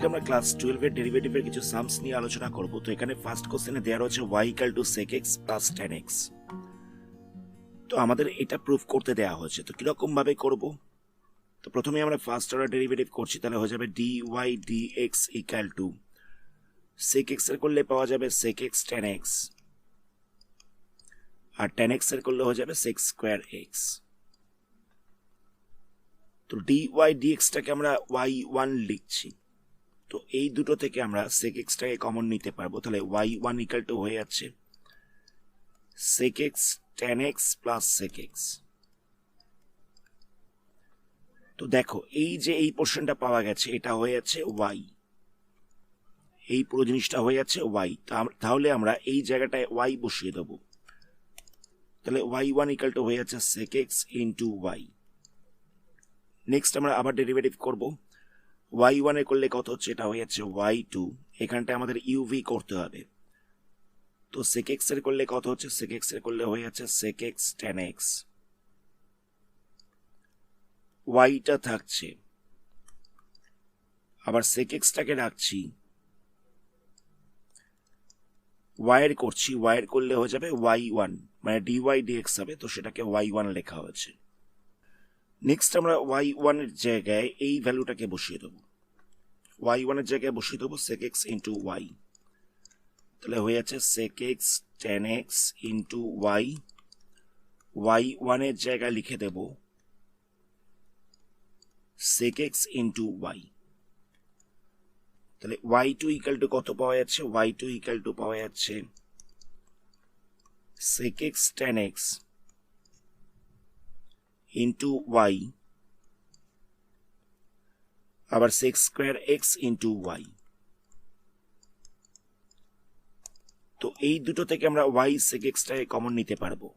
আমরা ক্লাস 12 এর ডেরিভেটিভের কিছু সামস নিয়ে আলোচনা করব। তো এখানে ফার্স্ট কোশ্চেনে দেওয়া রয়েছে y = sec x + tan x। তো আমাদের এটা প্রুফ করতে দেওয়া হয়েছে। তো কিরকম ভাবে করব? তো প্রথমে আমরা ফার্স্ট অর্ডার ডেরিভেটিভ করছি, তাহলে হয়ে যাবে dy dx = sec x এর করলে পাওয়া যাবে sec x tan x, আর tan x এর করলে হয়ে যাবে sec স্কয়ার x। তো dy dx টাকে আমরা y1 লিখছি। তো এই দুটো থেকে আমরা sec x টাকে কমন নিতে পারবো, তাহলে y1 = হয়ে যাচ্ছে sec x tan x + sec x। তো দেখো এই যে এই পোর্শনটা পাওয়া গেছে এটা হয়ে যাচ্ছে y, এই পুরো জিনিসটা হয়ে যাচ্ছে y। তাহলে আমরা এই জায়গাটায় y বসিয়ে দেব, তাহলে y1 = হয়ে যাচ্ছে sec x * y। নেক্সট আমরা আবার ডেরিভেটিভ করব। y1 এর করলে কত হচ্ছে, এটা হয়ে যাচ্ছে y2। এখানটা আমাদের uv করতে হবে। তো sec x এর করলে কত হচ্ছে, sec x এর করলে হয়ে যাচ্ছে sec x tan x। yটা থাকছে, আবার sec x টাকে রাখছি, y এর করছি, y এর করলে হয়ে যাবে y1, মানে dy dx হবে, তো সেটাকে y1 লেখা হয়েছে। নেক্সট আমরা y1 এর জায়গায় এই ভ্যালুটাকে বসিয়ে দেবো, y1 এর জায়গায় বসিয়ে দেবো sec x * y। তাহলে হয়ে যাচ্ছে sec x tan x * y। y1 এর জায়গায় লিখে দেব sec x * y। তাহলে y2 = কত পাওয়া যাচ্ছে, y2 = পাওয়া যাচ্ছে sec x tan x * y, আবার sec স্কয়ার x * y। তো এই দুটো থেকে আমরা y sec x টাকে কমন নিতে পারবো।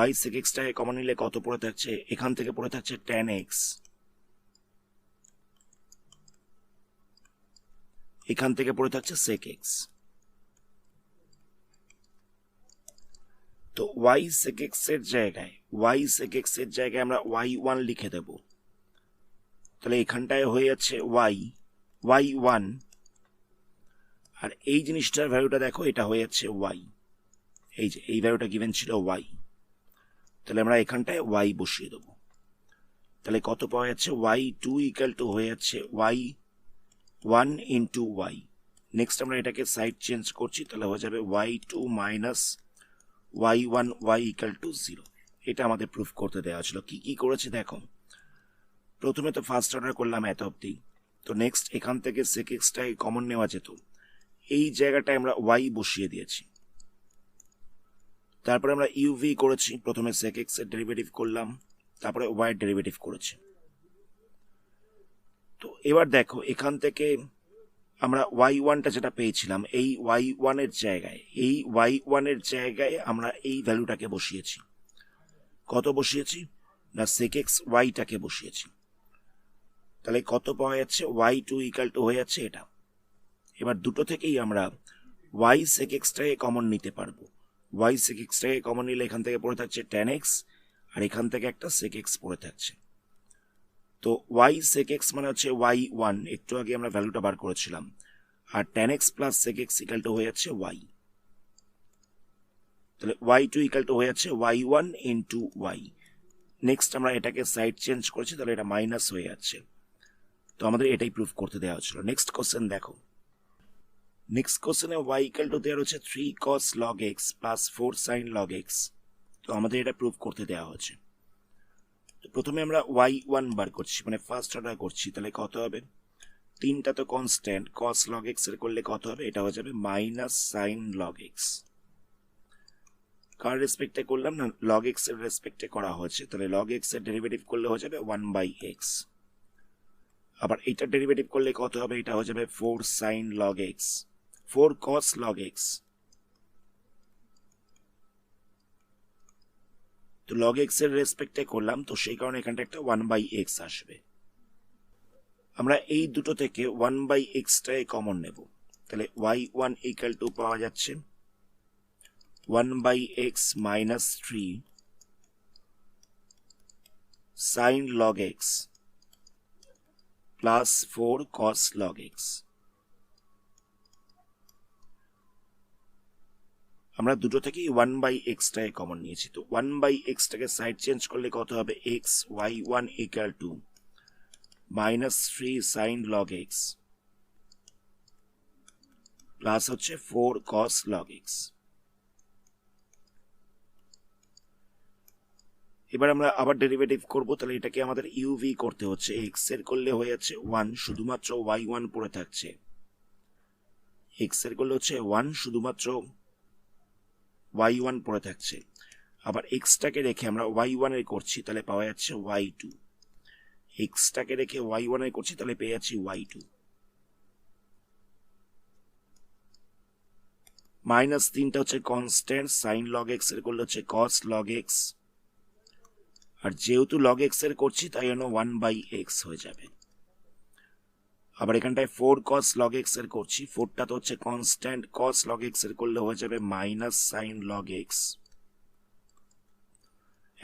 y sec x টাকে কমন নিলে কত পড়ে থাকছে, এখান থেকে পড়ে থাকছে tan x, এখান থেকে পড়ে থাকছে sec x। তো y sec x এর জায়গায় আমরা y1 লিখে দেব, তাহলে এখানটায় হয়ে যাচ্ছে y1, আর এই জিনিসটার ভ্যালুটা দেখো, এটা হয়ে যাচ্ছে y, এই যে এই ভ্যালুটা গিভেন ছিল y, তাহলে আমরা এখানটায় y বসিয়ে দেব। তাহলে কত পাওয়া যাচ্ছে, y2 = হয়ে যাচ্ছে y1 * y। নেক্সট আমরা এটাকে সাইড চেঞ্জ করছি, তাহলে হয়ে যাবে y2 - y1 y = 0। এটা আমাদের প্রুফ করতে দেওয়া ছিল। কি কি করেছে দেখো, প্রথমে তো ফার্স্ট অর্ডার করলাম এত অব্দি। তো নেক্সট এখান থেকে sec x টাকে কমন নেওয়া যেত, এই জায়গাটায় আমরা y বসিয়ে দিয়েছি। তারপরে আমরা uv করেছি, প্রথমে sec x এর ডেরিভেটিভ করলাম, তারপরে y এর ডেরিভেটিভ করেছি। তো এবার দেখো এখান থেকে আমরা y1টা যেটা পেয়েছিলাম, এই y1 এর জায়গায় আমরা এই ভ্যালুটাকে বসিয়েছি। কত বসিয়েছি না, sec x y-টাকে বসিয়েছি। তাহলে কত পাওয়া যাচ্ছে, y2 = হয়ে যাচ্ছে এটা। এবার দুটো থেকেই আমরা y sec x টাকে কমন নিতে পারবো। y sec x টাকে কমন নিলে এখান থেকে পড়ে থাকছে tan x, আর এখান থেকে একটা sec x পড়ে থাকছে। তো y sec x মানে হচ্ছে y1, একটু আগে আমরা ভ্যালুটা বার করেছিলাম, আর tan x + sec x = হয়ে যাচ্ছে y। তাহলে y2 = হয়ে যাচ্ছে y1 * y। নেক্সট আমরা এটাকে সাইড চেঞ্জ করেছি, তাহলে এটা মাইনাস হয়ে যাচ্ছে। তো আমাদের এটাই প্রুফ করতে দেওয়া হচ্ছিল। নেক্সট কোশ্চেন দেখো, নেক্সট কোশ্চেনে y = দেওয়া হচ্ছে 3 cos log x + 4 sin log x। তো আমাদের এটা প্রুফ করতে দেওয়া হচ্ছে। তো প্রথমে আমরা y1 বার করছি, মানে ফার্স্ট অর্ডার করছি, তাহলে কত হবে, তিনটা তো কনস্ট্যান্ট, cos log x এর করলে কত হবে, এটা হয়ে যাবে -sin log x। কার রেসপেক্টে করলাম না, log x এর রেসপেক্টে করা হয়েছে, তাহলে log x এর ডেরিভেটিভ করলে হয়ে যাবে 1/x। আবার এটা ডেরিভেটিভ করলে কত হবে, এটা হয়ে যাবে 4 sin log x, 4 cos log x। তো log x এর রেসপেক্টে করলাম, তো সেই কারণে এখানটা একটা 1/x আসবে। আমরা এই দুটো থেকে 1/x টাকে কমন নেব, তাহলে y1 = পাওয়া যাচ্ছে 1/x - 3 sin log x plus 4 cos log x। আমরা দুটো থেকেই 1/x টাকে কমন নিয়েছি, তো 1/x টাকে সাইড চেঞ্জ করলে কত হবে, x y1 equal to -3 sin log x plus হচ্ছে 4 cos log x। এবার আমরা আবার ডেরিভেটিভ করব, তাহলে এটাকে আমাদের uv করতে হচ্ছে, x এর করলে হয়ে যাচ্ছে 1, শুধুমাত্র y1 পড়ে থাকছে, x এর করলে হচ্ছে 1, শুধুমাত্র y1 পড়ে থাকছে। আবার x টাকে রেখে আমরা y1 এর করছি, তাহলে পাওয়া যাচ্ছে y2, x টাকে রেখে y1 এর করছি, তাহলে পেয়ে যাচ্ছি y2। -3টা হচ্ছে কনস্ট্যান্ট, sin log x এর করলে হচ্ছে cos log x, আর যেহেতু log x এর করছি তাই জন্য 1/x হয়ে যাবে। আবার এখানটায় 4 cos log x এর করছি, 4টা তো হচ্ছে কনস্ট্যান্ট, cos log x এর করলে হয়ে যাবে -sin log x,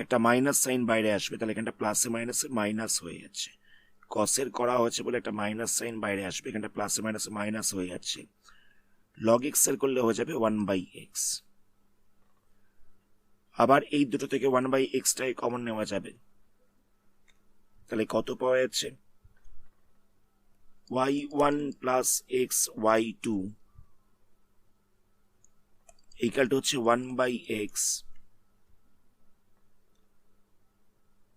একটা মাইনাস সাইন বাইরে আসবে, তাহলে এখানটা প্লাসে মাইনাসে মাইনাস হয়ে যাচ্ছে, cos এর করা হয়েছে বলে একটা মাইনাস সাইন বাইরে আসবে, এখানটা প্লাসে মাইনাসে মাইনাস হয়ে যাচ্ছে, log x এর করলে হয়ে যাবে 1/x। আবার এই দুটো থেকে 1/x টাই কমন নেওয়া যাবে, তাহলে কত পাওয়া যাচ্ছে, y1 plus x y2 equal to হচ্ছে 1/x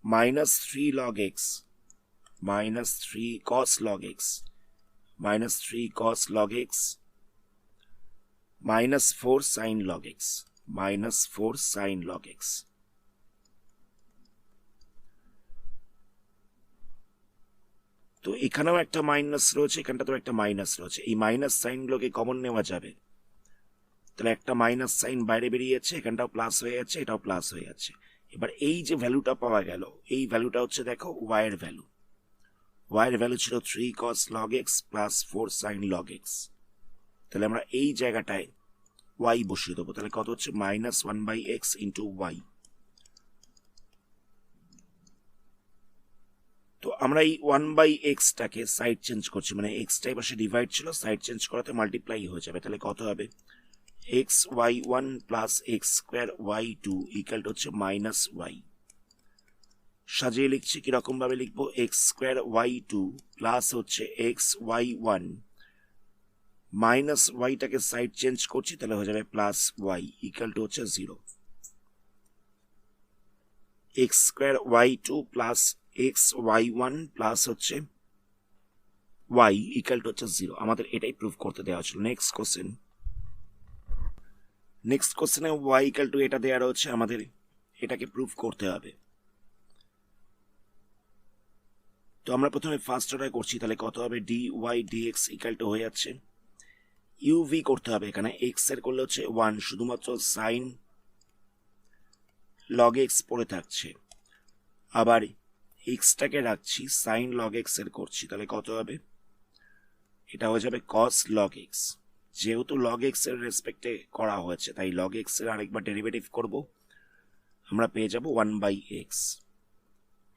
-3 log x -3 cos log x -3 cos log x -4 sin log x -4 sin log x। তো এখানেও একটা মাইনাস রয়েছে, এখানটাতেও একটা মাইনাস রয়েছে, এই মাইনাস সাইনগুলোকে কমন নেওয়া যাবে, তাহলে একটা মাইনাস সাইন বাইরে বেরিয়ে যাচ্ছে, এখানটাও প্লাস হয়ে যাচ্ছে, এটাও প্লাস হয়ে যাচ্ছে। এবার এই যে ভ্যালুটা পাওয়া গেল, এই ভ্যালুটা হচ্ছে দেখো y এর ভ্যালু, y এর ভ্যালু ছিল 3 cos log x plus 4 sin log x, তাহলে আমরা এই জায়গাটায় y বসিয়ে দেবো, তাহলে কত হচ্ছে -1/x ইন্টু y। তো আমরা এই 1/x টাকে সাইড চেঞ্জ করছি, মানে x টাই পাশে ডিভাইড ছিল, সাইড চেঞ্জ করাতে মাল্টিপ্লাই হয়ে যাবে, তাহলে কত হবে x y1 plus x square y2 equal to হচ্ছে -y। সাজিয়ে লিখছি, কিরকম ভাবে লিখবো, x স্কোয়ার y2 প্লাস হচ্ছে x y1 মাইনাস ওয়াইটাকে সাইড চেঞ্জ করছি, তাহলে হয়ে যাবে প্লাস ওয়াই ইকুয়াল টু হচ্ছে 0। X square y2 plus x y1 plus হচ্ছে y ইকুয়াল টু হচ্ছে 0। আমাদের এটাই প্রুভ করতে দেওয়া ছিল। নেক্সট কোশ্চেনে y ইকুয়াল টু এটা দেওয়া রয়েছে, আমাদের এটাকে প্রুভ করতে হবে। তো আমরা প্রথমে ফার্স্ট অর্ডার করছি, তাহলে কত হবে dy dx ইকুয়াল টু হয়ে যাচ্ছে uv করতে হবে, এখানে x এর করলে হচ্ছে 1, শুধুমাত্র সাইন log x পড়ে থাকছে, আবার x টাকে রাখছি, সাইন log x এর করছি, তাহলে কত হবে, এটা হয়ে যাবে cos log x। যেহেতু log x এর রেসপেক্টে করা হয়েছে তাই log x এর আরেকবার ডেরিভেটিভ করব, আমরা পেয়ে যাব 1/x।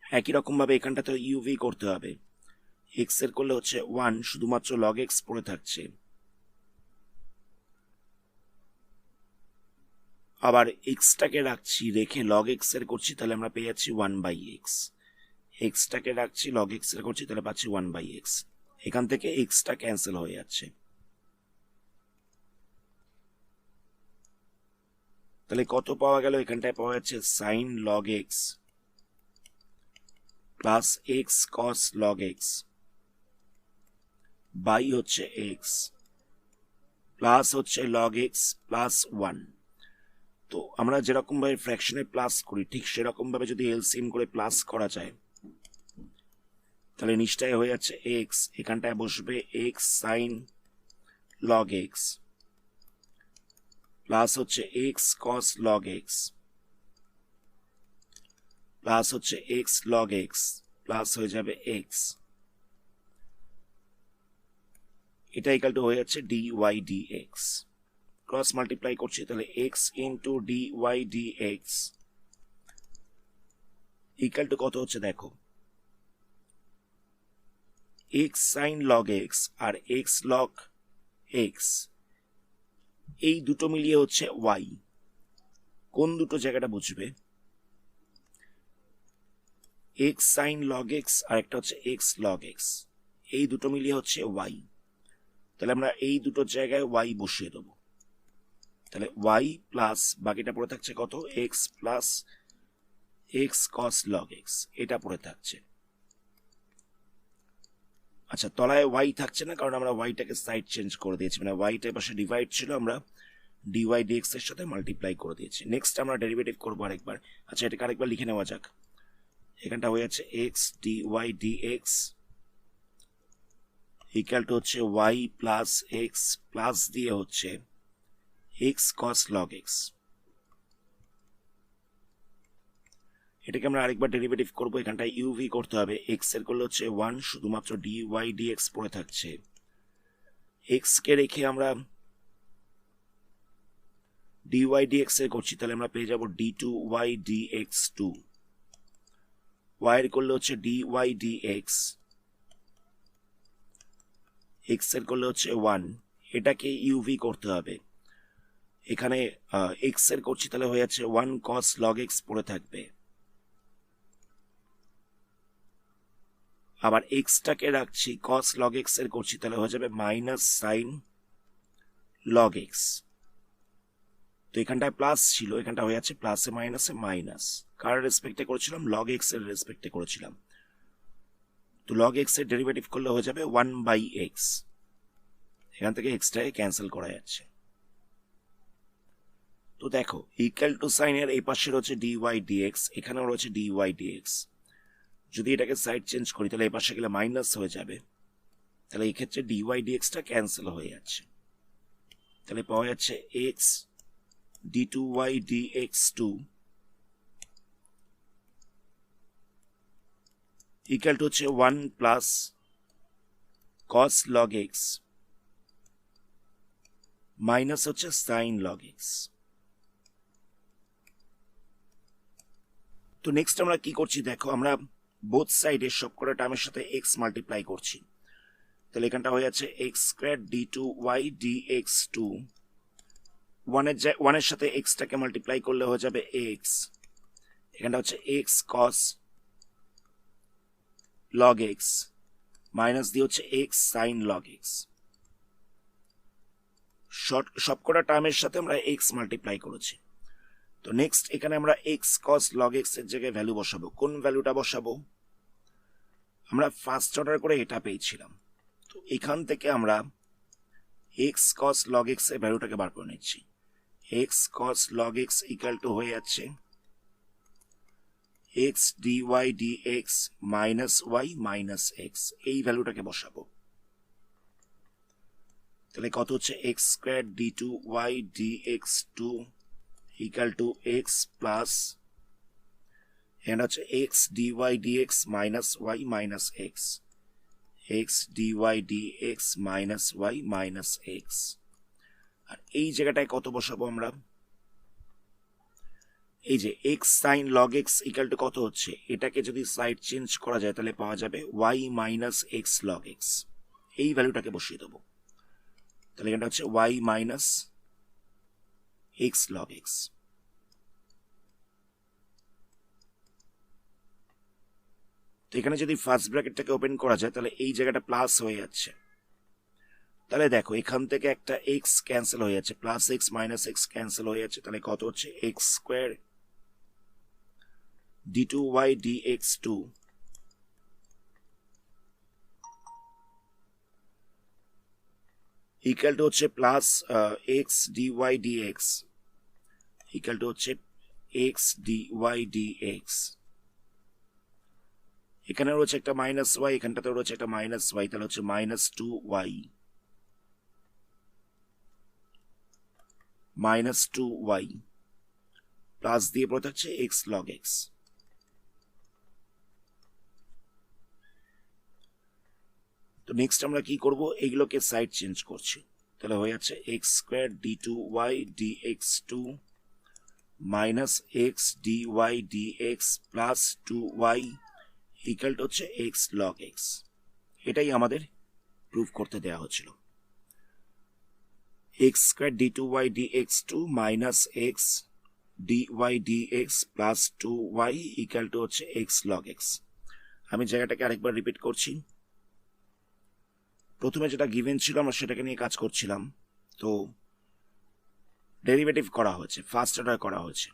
একই রকম ভাবে এখানটাতে uv করতে হবে, x এর করলে হচ্ছে 1, শুধুমাত্র log x পড়ে থাকছে, আবার x টাকে রাখছি, রেখে log x এর করছি, তাহলে আমরা পেয়ে যাচ্ছি 1/x। x টাকে রাখছি, log x এর করছি, তাহলে পাচ্ছি 1/x। এখান থেকে x টা ক্যান্সেল হয়ে যাচ্ছে, তাহলে কত পাওয়া গেল, এখানটায় পাওয়া যাচ্ছে sine log x plus x cos log x by হচ্ছে x প্লাস হচ্ছে log x প্লাস 1। তো আমরা যেরকম ভাবে ফ্র্যাকশনে প্লাস করি ঠিক সেরকম ভাবে যদি এলসিএম করে প্লাস করা যায়, তাহলে নিচটায় হয়ে যাচ্ছে x, এখানটায় বসবে x sine log x plus হচ্ছে x cos log x plus হচ্ছে x log x প্লাস হয়ে যাবে x, এটা ইকুয়াল টু হয়ে যাচ্ছে dy dx। ক্রস মাল্টিপ্লাই করছি, তাহলে x into dy dx equal to কত হচ্ছে দেখো, এক্স সাইন লগ এক্স আর এক্স লগ এক্স, এই দুটো মিলিয়ে হচ্ছে ওয়াই। কোন দুটো জায়গাটা বুঝবে? এক্স সাইন লগ এক্স আর একটা হচ্ছে এক্স লগ এক্স, এই দুটো মিলিয়ে হচ্ছে ওয়াই। তাহলে আমরা এই দুটো জায়গায় ওয়াই বসিয়ে দেবো। তাহলে ওয়াই প্লাস বাকিটা পড়ে থাকছে কত, x plus x cos log x, এটা পড়ে থাকছে। আচ্ছা, তলায় ওয়াই থাকছে না, কারণ আমরা ওয়াইটাকে সাইড চেঞ্জ করে দিয়েছি, মানে ওয়াইটা পাশে ডিভাইড ছিল, আমরা ডিওয়াই ডিএক্স এর সাথে মাল্টিপ্লাই করে দিয়েছি। নেক্সট আমরা ডেরিভেটিভ করবো আরেকবার। আচ্ছা, এটাকে আরেকবার লিখে নেওয়া যাক। এখানটা হয়ে যাচ্ছে x dy dx equal to হচ্ছে ওয়াই প্লাস এক্স প্লাস দিয়ে হচ্ছে এক্স কস লগ এক্স। এটাকে আমরা আরেকবার ডেরিভেটিভ করবো। এখানটায় ইউভি করতে হবে, এক্স এর করলে হচ্ছে 1, শুধুমাত্র ডিওয়াই ডিএক্স পড়ে থাকছে। এক্স কে রেখে আমরা ডিওয়াই ডিএক্স এর করছি, তাহলে আমরা পেয়ে যাবো D two Y dx two. Y এর করলে হচ্ছে ডিওয়াই ডিএক্স, এক্স এর করলে হচ্ছে 1, এটাকে ইউভি করতে হবে। এখানে এক্স এর করছি, তাহলে হয়ে যাচ্ছে 1 কস লগ এক্স পড়ে থাকবে। আবার এক্সটাকে রাখছি, কস লগ এক্স এর করছি, তাহলে হয়ে যাবে মাইনাস সাইন লগ এক্স। তো এখানটায় প্লাস ছিল, এখানটা হয়ে যাচ্ছে প্লাসে মাইনাসে মাইনাস। কার রেসপেক্টে করেছিলাম? লগ এক্স এর রেসপেক্টে করেছিলাম। তো লগ এক্স এর ডেরিভেটিভ করলে হয়ে যাবে 1 বাই এক্স। এখান থেকে এক্সটাকে ক্যান্সেল করা যাচ্ছে। তো দেখো, ইকুয়াল টু সাইনের এই পাশে রয়েছে ডিওয়াই ডিএক্স, এখানেও রয়েছে ডিওয়াই ডিএক্স। যদি এটাকে সাইড চেঞ্জ করি, তাহলে এই পাশে গেলে মাইনাস হয়ে যাবে, তাহলে এই ক্ষেত্রে ডিওয়াই ডিএক্সটা ক্যান্সেল হয়ে যাচ্ছে। তাহলে পাওয়া যাচ্ছে x d two Y dx two equal to হচ্ছে 1 plus cos log x minus হচ্ছে সাইন লগ এক্স। তো নেক্সট আমরা কি করছি দেখো, আমরা বোথ সাইডে সবকটা টার্মের সাথে এক্স মাল্টিপ্লাই করছি। তাহলে এখানটা হয়ে যাচ্ছে x square d two Y dx two, ওয়ানের সাথে এক্সটাকে মাল্টিপ্লাই করলে হয়ে যাবে এক্স, এখানটা হচ্ছে x cos log x minus দিয়ে হচ্ছে এক্স সাইন লগ এক্স। সবকটা টার্মের সাথে আমরা এক্স মাল্টিপ্লাই করেছি। তো নেক্সট এখানে আমরা এক্স কস লগ এক্স এর জায়গায় ভ্যালু বসাবো। কোন ভ্যালুটা বসাবো? আমরা ফার্স্ট অর্ডার করে এটা পেয়েছিলাম, তো এখান থেকে আমরা এক্স কস লগ এক্স এর ভ্যালুটাকে বার করে নিচ্ছি। X cos log x equal to হয়ে যাচ্ছে x dy dx minus y minus x, এই ভ্যালুটাকে বসাবো। তাহলে কত হচ্ছে x square d two Y dx two equal to x plus এখানে হচ্ছে x dy dx minus y minus x, x dy dx minus y minus x. আর এই জায়গাটায় কত বসাবো আমরা? এই যে x sine log x equal to কত হচ্ছে, এটাকে যদি সাইড চেঞ্জ করা যায় তাহলে পাওয়া যাবে y minus x log x, এই ভ্যালুটাকে বসিয়ে দেবো। তাহলে এটা হচ্ছে y minus x log x. তো এখানে যদি ফার্স্ট ব্র্যাকেটটাকে ওপেন করা যায় তাহলে এই জায়গাটা প্লাস হয়ে যাচ্ছে। তাহলে দেখো এখান থেকে একটা এক্স ক্যান্সেল হয়ে যাচ্ছে, plus x minus x cancel হয়ে যাচ্ছে। তাহলে কত হচ্ছে x square d two Y dx two equal to হচ্ছে plus x dy dx equal to হচ্ছে এক্স ডিওয়াই ডিএক্স। এখানে রয়েছে একটা মাইনাস ওয়াই, এখানটাতে রয়েছে একটা মাইনাস ওয়াই, তাহলে হচ্ছে minus two y minus two y plus দিয়ে পড়ে থাকছে এক্স লগ এক্স। তো নেক্সট আমরা কি করব, এইগুলোকে সাইড চেঞ্জ করছি। তাহলে হয়ে যাচ্ছে x square d two Y dx two minus x dy d x plus two y equal to হচ্ছে এক্স লগ এক্স। এটাই আমাদের প্রুভ করতে দেওয়া হচ্ছিল। X square d two y d x two minus x d y d x plus two y equal to হচ্ছে x log x. আমি জায়গাটাকে আরেকবার রিপিট করছি। প্রথমে যেটা গিভেন ছিল আমরা সেটাকে নিয়ে কাজ করছিলাম, তো ডেরিভেটিভ করা হয়েছে, ফার্স্ট অর্ডার করা হয়েছে।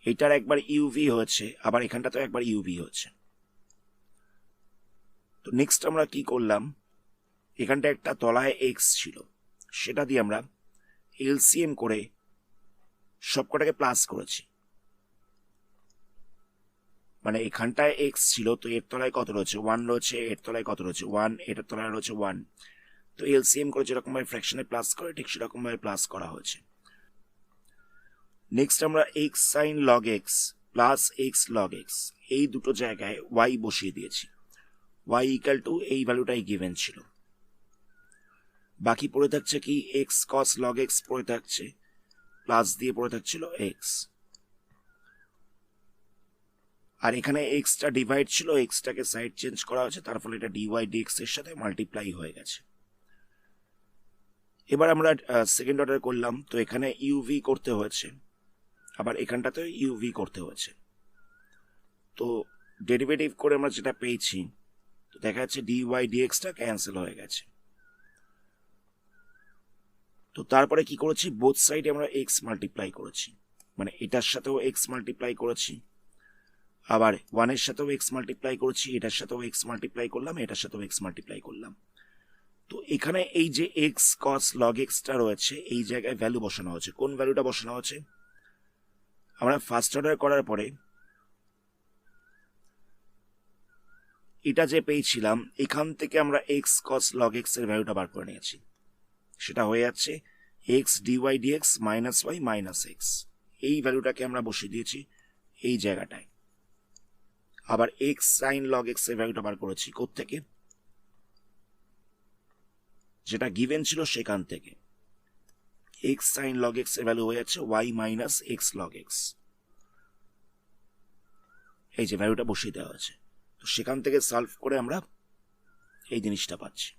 এটার একবার ইউভি হয়েছে, আবার এখানটাতেও একবার ইউভি হয়েছে। তো নেক্সট আমরা কি করলাম, এখানটা একটা তলায় এক্স ছিল, সেটা দিয়ে আমরা এলসিএম করে সবকটাকে প্লাস করেছি। মানে এখানটায় এক্স ছিল, তো এর তলায় কত রয়েছে, 1 রয়েছে, এর তলায় কত রয়েছে 1, এটার তলায় রয়েছে 1। তো এলসিএম করে যেরকম ভাবে ফ্র্যাকশনে প্লাস করে ঠিক সেরকম ভাবে প্লাস করা হয়েছে। নেক্সট আমরা x sine log x plus x log x এই দুটো জায়গায় ওয়াই বসিয়ে দিয়েছি। ওয়াই ইকাল টু এই ভ্যালুটাই গিভেন ছিল। বাকি পড়ে থাকছে কি, এক্স কস লগ এক্স পড়ে থাকছে, প্লাস দিয়ে পড়ে থাকছিল এক্স। আর এখানে এক্সটা ডিভাইড ছিল, এক্সটাকে সাইড চেঞ্জ করা হয়েছে, তার ফলে এটা ডিওয়াই ডিএক্স এর সাথে মাল্টিপ্লাই হয়ে গেছে। এবার আমরা সেকেন্ড অর্ডার করলাম, তো এখানে ইউভি করতে হয়েছে, আবার এখানটাতেও ইউভি করতে হয়েছে। তো ডেরিভেটিভ করে আমরা যেটা পেয়েছি, তো দেখা যাচ্ছে ডিওয়াই ডিএক্সটা ক্যান্সেল হয়ে গেছে। তো তারপরে কি করেছি, বোথ সাইডে আমরা এক্স মাল্টিপ্লাই করেছি, মানে এটার সাথেও এক্স মাল্টিপ্লাই করেছি, আবার 1 এর সাথেও এক্স মাল্টিপ্লাই করেছি, এটার সাথেও এক্স মাল্টিপ্লাই করলাম, এটার সাথেও এক্স মাল্টিপ্লাই করলাম। তো এখানে এই যে এক্স কস লগ এক্সটা রয়েছে, এই জায়গায় ভ্যালু বসানো হয়েছে। কোন ভ্যালুটা বসানো হয়েছে, আমরা ফার্স্ট অর্ডার করার পরে এটা যে পেয়েছিলাম, এখান থেকে আমরা এক্স কস লগ এক্স এর ভ্যালুটা বার করে নিয়েছি। সেটা হয়ে যাচ্ছে x dy dx minus y minus x. এই ভ্যালুটাকে আমরা বসিয়ে দিয়েছি এই জায়গাটায়। আবার এক্স সাইন লগ এক্স এর ভ্যালুটা বার করেছি কোত্থেকে, যেটা গিভেন ছিল সেখান থেকে। এক্স সাইন লগ এক্স এর ভ্যালু হয়ে যাচ্ছে y minus x log x. এই যে ভ্যালুটা বসিয়ে দেওয়া হয়েছে, তো সেখান থেকে সলভ করে আমরা এই জিনিসটা পাচ্ছি।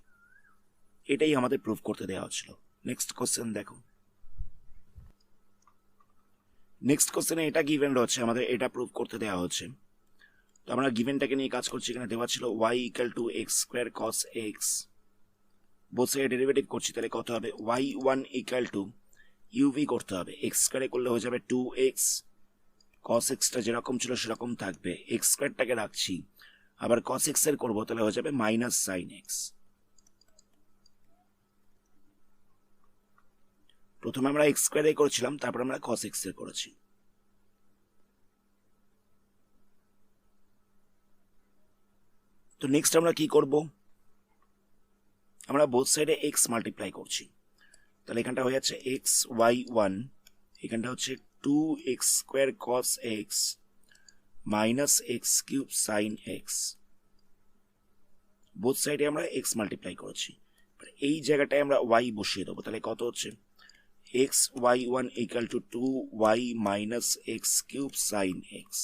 এটাই আমাদের প্রুভ করতে দেওয়া হচ্ছিল। নেক্সট কোশ্চেন দেখো। নেক্সট কোশ্চেনে এটা গিভেন রয়েছে, আমাদের এটা প্রুভ করতে দেওয়া হচ্ছে। তো আমরা গিভেনটাকে নিয়ে কাজ করছি। এখানে দেওয়া ছিল y equal to x square cos x, both সাইডে ডেরিভেটিভ করছি, তাহলে কত হবে, y one equal to u v করতে হবে, এক্স স্কোয়ারে করলে হয়ে যাবে 2x, কস এক্সটা যেরকম ছিল সেরকম থাকবে, এক্স স্কোয়ারটাকে রাখছি, আবার কস এক্স এর করবো, তাহলে হয়ে যাবে মাইনাস সাইন এক্স। প্রথমে আমরা এক্স স্কোয়ারে করেছিলাম, তারপর আমরা কস এক্স এর করেছি। তো নেক্সট আমরা কি করব, আমরা বোথ সাইডে এক্স মাল্টিপ্লাই করছি, তাহলে এখানটা হয়ে যাচ্ছে এক্স ওয়াই ওয়ান, এখানটা হচ্ছে 2x square cos x minus x cube sine x. Both সাইডে আমরা এক্স মাল্টিপ্লাই করেছি, এই জায়গাটায় আমরা ওয়াই বসিয়ে দেবো, তাহলে কত হচ্ছে x y one equal to 2y minus x cube sine x.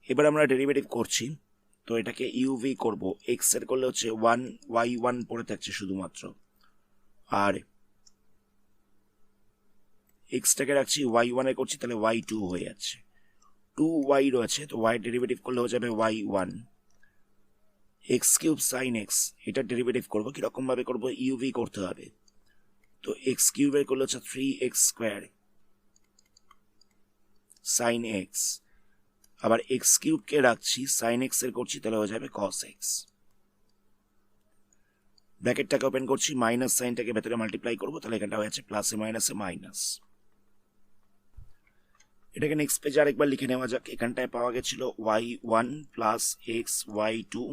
এবার আমরা ডেরিভেটিভ করছি, তো এটাকে ইউভি করব, এক্স এর করলে হচ্ছে 1y1 পড়ে থাকছে শুধুমাত্র, আর এক্সটাকে রাখছি y1 এ করছি, তাহলে y2 হয়ে যাচ্ছে, 2y রয়েছে, তো y ডেরিভেটিভ করলে হয়ে যাবে y1 x cube sine x. এটা ডেরিভেটিভ করবো কিরকম ভাবে করবো, ইউভি করতে হবে, তো এক্স কিউবের করলে হচ্ছে 3x স্কোয়ার সাইন এক্স, আবার এক্স কিউবকে রাখছি, সাইন এক্স এর করছি, তাহলে হয়ে যাবে কস এক্স। ব্র্যাকেটটাকে ওপেন করছি, মাইনাস সাইনটাকে ভেতরে মাল্টিপ্লাই করবো, তাহলে এখানটা হয়ে যাচ্ছে প্লাসে মাইনাসে মাইনাস। এটাকে নেক্সট পেজে আরেকবার লিখে নেওয়া যাক। এখানটায় পাওয়া গেছিল y1 plus x y two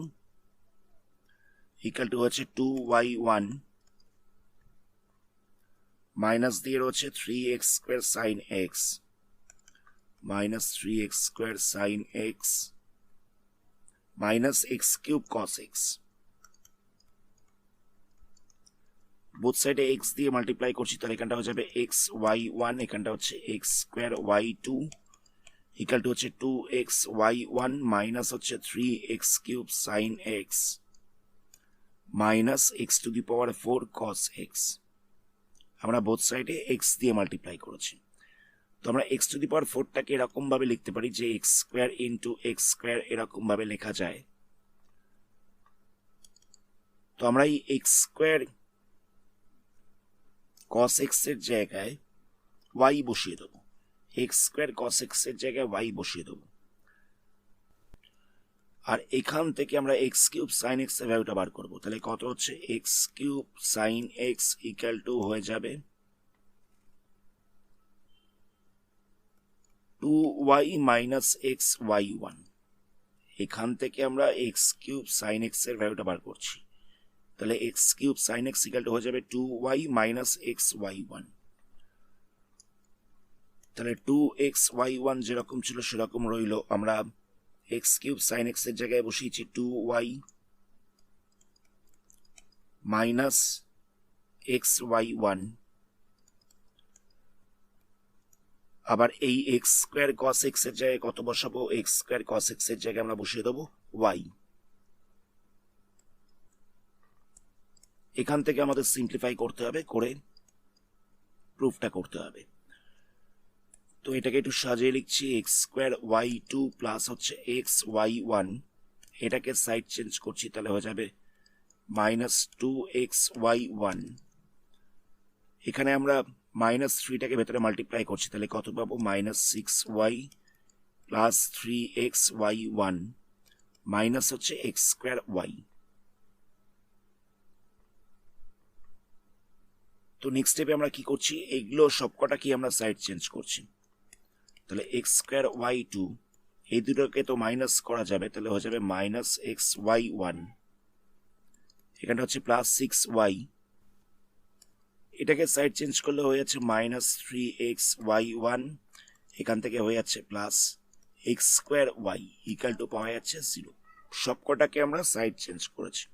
equal to হচ্ছে 2y1 মাইনাস দিয়ে রয়েছে 3x square sine x minus 3x square sine x minus x cube cos x. Both সাইডে এক্স দিয়ে মাল্টিপ্লাই করছি, তাহলে এখানটা হয়ে যাবে এক্স ওয়াই ওয়ান, এখানটা হচ্ছে x square y two equal to হচ্ছে 2xy1 মাইনাস হচ্ছে 3x³ sin x minus x⁴ cos x। আমরা বোথ সাইডে x দিয়ে মাল্টিপ্লাই করেছি। তো আমরা x⁴টাকে এরকম ভাবে লিখতে পারি যে x² ইন্টু x² এরকম ভাবে লেখা যায়। তো আমরা এই x² cos x এর জায়গায় y বসিয়ে দেবো, x² cos x এর জায়গায় y বসিয়ে দেবো। আর এখান থেকে আমরা x³ sin x এর ভ্যালুটা বার করবো। তাহলে কত হচ্ছে x³ sin x equal to হয়ে যাবে 2y মাইনাস xy1। এখান থেকে আমরা x³ sin x এর ভ্যালুটা বার করছি। তাহলে x³ sin x equal to হয়ে যাবে 2y মাইনাস xy1। তাহলে 2xy1 যেরকম ছিল সেরকম রইল। আমরা x³ sin x এর জায়গায় বসিয়েছি 2y মাইনাস xy1। আবার এই x² cos x এর জায়গায় কত বসাবো, x² cos x এর জায়গায় আমরা বসিয়ে দেবো y। এখান থেকে আমাদের সিম্পলিফাই করতে হবে, করে প্রুফটা করতে হবে। তো এটাকে একটু সাজিয়ে লিখছি x²y2 প্লাস হচ্ছে xy1, এটাকে সাইড চেঞ্জ করছি, তাহলে হয়ে যাবে মাইনাস 2xy1। এখানে আমরা মাইনাস 3টাকে ভেতরে মাল্টিপ্লাই করছি, তাহলে কত পাবো minus 6y plus 3xy1 minus হচ্ছে x²y। তো নেক্সট স্টেপে আমরা কি করছি, এইগুলো সবকটা কি আমরা সাইড চেঞ্জ করছি। তাহলে x²y2 এই দুটোকে তো মাইনাস করা যাবে, তাহলে হয়ে যাবে মাইনাস xy1, এখানটা হচ্ছে প্লাস 6y, এটাকে সাইড চেঞ্জ করলে হয়ে যাচ্ছে মাইনাস 3xy1, এখান থেকে হয়ে যাচ্ছে প্লাস x²y ইকুয়াল টু পাওয়া যাচ্ছে 0। সবকটাকে আমরা সাইড চেঞ্জ করেছি।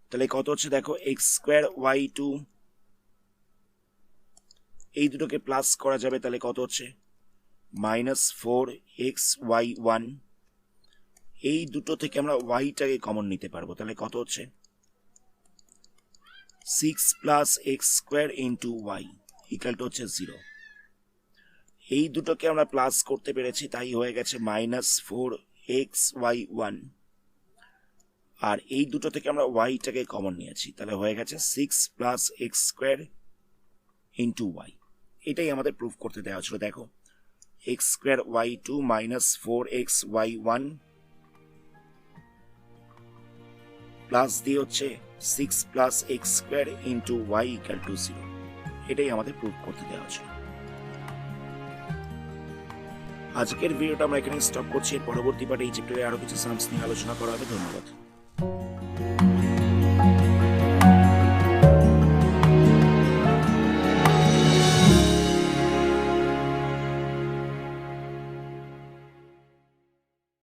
তাহলে কত হচ্ছে দেখো x²y2 এই দুটোকে প্লাস করা যাবে, তাহলে কত হচ্ছে মাইনাস 4xy1। এই দুটো থেকে আমরা yটাকে কমন নিতে পারবো, তাহলে কত হচ্ছে 6 plus x² into y equal to হচ্ছে 0। এই দুটোকে আমরা প্লাস করতে পেরেছি, তাই হয়ে গেছে মাইনাস 4xy1। আর এই দুটো থেকে আমরা yটাকে কমন নিয়েছি, তাহলে হয়ে গেছে 6 প্লাস x² ইন্টু y। এটাই আমাদের প্রুফ করতে দেওয়া ছিল। দেখো x²y2 মাইনাস 4xy1 প্লাস দিয়ে হচ্ছে 6 plus x² into y equal to 0। এটাই আমাদের প্রুফ করতে দেওয়া ছিল। আজকের ভিডিওটা আমরা এখানে স্টপ করছি। পরবর্তী পার্টে এই চ্যাপ্টারে আরো কিছু সামস নিয়ে আলোচনা করা হবে। ধন্যবাদ।